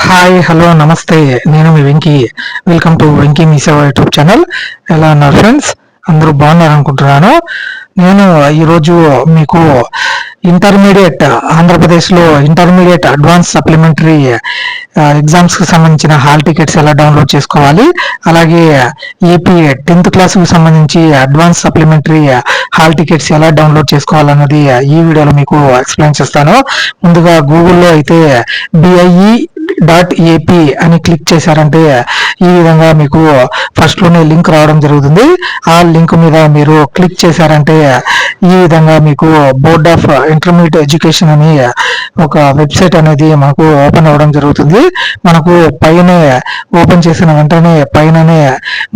Hi hello నమస్తే, నేను మీ Venky. Welcome to Venky మీ సేవ యూట్యూబ్ ఛానల్. ఎలా ఉన్నారు ఫ్రెండ్స్? అందరూ బాగున్నారు అనుకుంటున్నాను. నేను ఈరోజు మీకు ఇంటర్మీడియట్ ఆంధ్రప్రదేశ్లో ఇంటర్మీడియట్ అడ్వాన్స్ సప్లిమెంటరీ ఎగ్జామ్స్కి సంబంధించిన హాల్ టికెట్స్ ఎలా డౌన్లోడ్ చేసుకోవాలి, అలాగే ఏపీ 10th క్లాస్కి సంబంధించి అడ్వాన్స్ సప్లిమెంటరీ హాల్ టికెట్స్ ఎలా డౌన్లోడ్ చేసుకోవాలన్నది ఈ వీడియోలో మీకు ఎక్స్ప్లెయిన్ చేస్తాను. ముందుగా గూగుల్లో అయితే BIE.AP అని క్లిక్ చేశారంటే ఈ విధంగా మీకు ఫస్ట్ లోనే లింక్ రావడం జరుగుతుంది. ఆ లింక్ మీద మీరు క్లిక్ చేశారంటే ఈ విధంగా మీకు బోర్డ్ ఆఫ్ ఇంటర్మీడియట్ ఎడ్యుకేషన్ అని ఒక వెబ్సైట్ అనేది మనకు ఓపెన్ అవ్వడం జరుగుతుంది. మనకు పైన ఓపెన్ చేసిన వెంటనే పైననే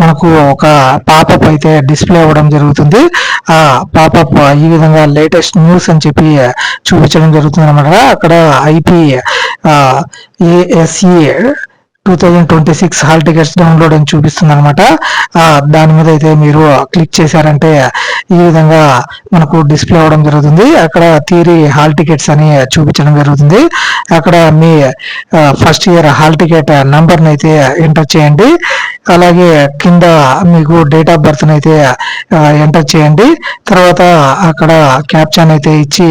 మనకు ఒక పాపప్ అయితే డిస్ప్లే అవ్వడం జరుగుతుంది. ఆ పాపప్ ఈ విధంగా లేటెస్ట్ న్యూస్ అని చెప్పి చూపించడం జరుగుతుంది అనమాట. అక్కడ IP ASE 2026 hall tickets download అని చూపిస్తుంది అనమాట. దాని మీద అయితే మీరు క్లిక్ చేశారంటే ఈ విధంగా మనకు డిస్ప్లే అవ్వడం జరుగుతుంది. అక్కడ థియరీ హాల్ టికెట్స్ అని చూపించడం జరుగుతుంది. అక్కడ మీ ఫస్ట్ ఇయర్ హాల్ టికెట్ నంబర్ని అయితే ఎంటర్ చేయండి. అలాగే కింద మీకు డేట్ ఆఫ్ బర్త్ అయితే ఎంటర్ చేయండి. తర్వాత అక్కడ క్యాప్షన్ అయితే ఇచ్చి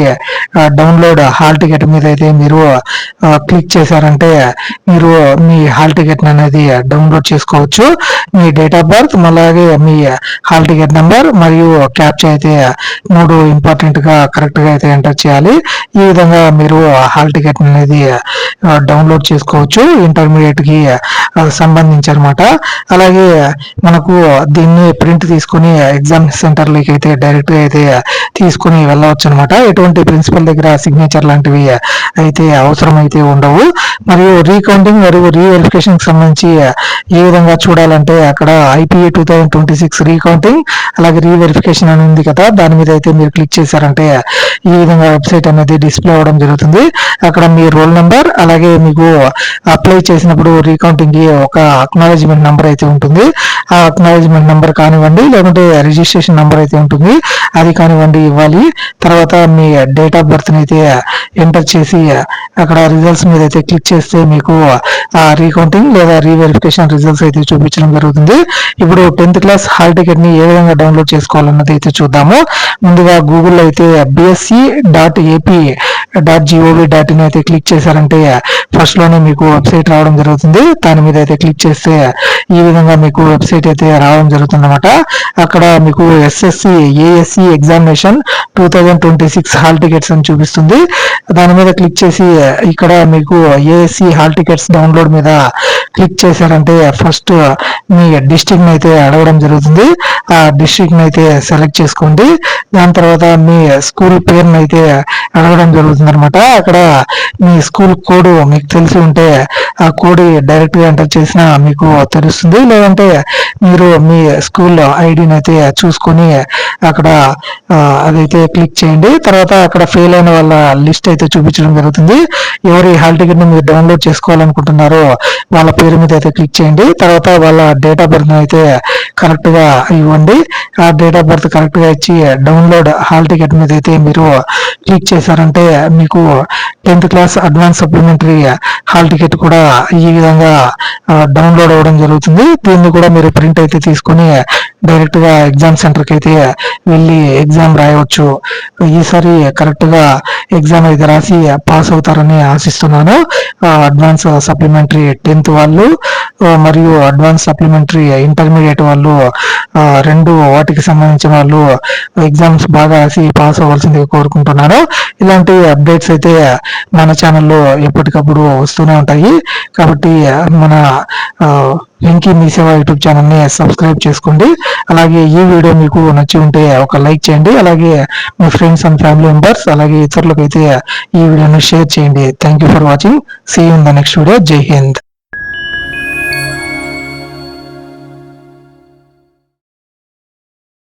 డౌన్లోడ్ హాల్ టికెట్ మీద అయితే మీరు క్లిక్ చేశారంటే మీరు మీ హాల్ టికెట్ అనేది డౌన్లోడ్ చేసుకోవచ్చు. మీ డేట్ ఆఫ్ బర్త్ అలాగే మీ హాల్ టికెట్ నెంబర్ మరియు క్యాప్చా అయితే 3 ఇంపార్టెంట్ గా కరెక్ట్ గా అయితే ఎంటర్ చేయాలి. ఈ విధంగా మీరు హాల్ టికెట్ అనేది డౌన్లోడ్ చేసుకోవచ్చు ఇంటర్మీడియట్ కి సంబంధించి అనమాట. అలాగే మనకు దీన్ని ప్రింట్ తీసుకుని ఎగ్జామ్ సెంటర్లోకి అయితే డైరెక్ట్ గా అయితే తీసుకుని వెళ్ళవచ్చు అనమాట. ఎటువంటి ప్రిన్సిపల్ దగ్గర సిగ్నేచర్ లాంటివి అయితే అవసరం అయితే ఉండవు. మరియు రీకౌంటింగ్ మరియు రీవెరిఫికేషన్ కి సంబంధించి ఏ విధంగా చూడాలంటే అక్కడ IPA 2026 రీకౌంటింగ్ అలాగే రీవెరిఫికేషన్ అని ఉంది కదా, దాని మీద అయితే మీరు క్లిక్ చేశారంటే ఈ విధంగా వెబ్సైట్ అనేది డిస్ప్లే అవ్వడం జరుగుతుంది. అక్కడ మీ రోల్ నెంబర్ అలాగే మీకు అప్లై చేసినప్పుడు రీకౌంటింగ్ కి ఒక అక్నాలెడ్జ్మెంట్ నెంబర్ అయితే ఉంటుంది. ఆ అక్నాలెడ్జ్మెంట్ నెంబర్ కానివ్వండి లేకుంటే రిజిస్ట్రేషన్ నెంబర్ అయితే ఉంటుంది, అది కానివ్వండి ఇవ్వాలి. తర్వాత మీ డేట్ ఆఫ్ బర్త్ అయితే ఎంటర్ చేసి అక్కడ రిజల్ట్స్ మీద అయితే క్లిక్ చేస్తే మీకు ఆ రీకౌంటింగ్ లేదా రీవెరిఫికేషన్ రిజల్ట్స్ అయితే చూపించడం జరుగుతుంది. ఇప్పుడు 10th క్లాస్ హాల్ టికెట్ ని ఏ విధంగా డౌన్లోడ్ చేసుకోవాలన్నది అయితే చూద్దాము. ముందుగా గూగుల్లో అయితే bsc.ap.gov.in అయితే క్లిక్ చేశారంటే ఫస్ట్ లోనే మీకు వెబ్సైట్ రావడం జరుగుతుంది. దాని మీద అయితే క్లిక్ చేస్తే ఈ విధంగా మీకు వెబ్సైట్ అయితే రావడం జరుగుతుంది అనమాట. అక్కడ మీకు SSC ASC examination 2026 hall tickets అని చూపిస్తుంది. దాని మీద క్లిక్ చేసి ఇక్కడ మీకు ASC హాల్ టికెట్స్ డౌన్లోడ్ మీద క్లిక్ చేశారంటే ఫస్ట్ మీ డిస్ట్రిక్ట్ అయితే అడగడం జరుగుతుంది. ఆ డిస్ట్రిక్ట్ అయితే సెలెక్ట్ చేసుకోండి. దాని తర్వాత మీ స్కూల్ పేరుని అయితే అడగడం జరుగుతుంది అనమాట. అక్కడ మీ స్కూల్ కోడ్ మీకు తెలిసి ఉంటే ఆ కోడ్ డైరెక్ట్ గా ఎంటర్ చేసినా మీకు తెలుస్తుంది. లేదంటే మీరు మీ స్కూల్ ఐడిని అయితే చూసుకొని అక్కడ అదైతే క్లిక్ చేయండి. తర్వాత అక్కడ ఫెయిల్ అయిన వాళ్ళ లిస్ట్ అయితే చూపించడం జరుగుతుంది. ఎవరి హాల్ టికెట్ ని మీరు డౌన్లోడ్ చేసుకోవాలనుకుంటున్నారో వాళ్ళ పేరు మీద అయితే క్లిక్ చేయండి. తర్వాత వాళ్ళ డేట్ ఆఫ్ బర్త్ అయితే కరెక్ట్ గా ఇవ్వండి. ఆ డేట్ ఆఫ్ బర్త్ కరెక్ట్ గా ఇచ్చి డౌన్లోడ్ హాల్ టికెట్ మీద అయితే మీరు క్లిక్ చేశారంటే మీకు 10th class advance supplementary hall ticket కూడా ఈ విధంగా డౌన్లోడ్ అవ్వడం జరుగుతుంది. దీన్ని కూడా మీరు ప్రింట్ అయితే తీసుకొని డైరెక్ట్ గా ఎగ్జామ్ సెంటర్ కి అయితే వెళ్ళి ఎగ్జామ్ రాయవచ్చు. ఈసారి కరెక్ట్ గా ఎగ్జామ్ అయితే రాసి పాస్ అవుతారని ఆశిస్తున్నాను. అడ్వాన్స్ సప్లిమెంటరీ 10th వాళ్ళు మరియు అడ్వాన్స్ సప్లిమెంటరీ ఇంటర్మీడియట్ వాళ్ళు రెండు వాటికి సంబంధించిన వాళ్ళు ఎగ్జామ్స్ బాగా రాసి పాస్ అవ్వాల్సిందిగా కోరుకుంటున్నాను. ఇలాంటి అప్డేట్స్ అయితే మన ఛానల్లో ఎప్పటికప్పుడు వస్తూనే ఉంటాయి. కాబట్టి మన వెంకీ మీ సేవ యూట్యూబ్ ఛానల్ని సబ్స్క్రైబ్ చేసుకోండి. అలాగే ఈ వీడియో మీకు నచ్చి ఉంటే ఒక లైక్ చేయండి. అలాగే మీ ఫ్రెండ్స్ అండ్ ఫ్యామిలీ మెంబర్స్ అలాగే ఇతరులకు అయితే ఈ వీడియోని షేర్ చేయండి. Thank you for watching. See you in the next video. జై హింద్.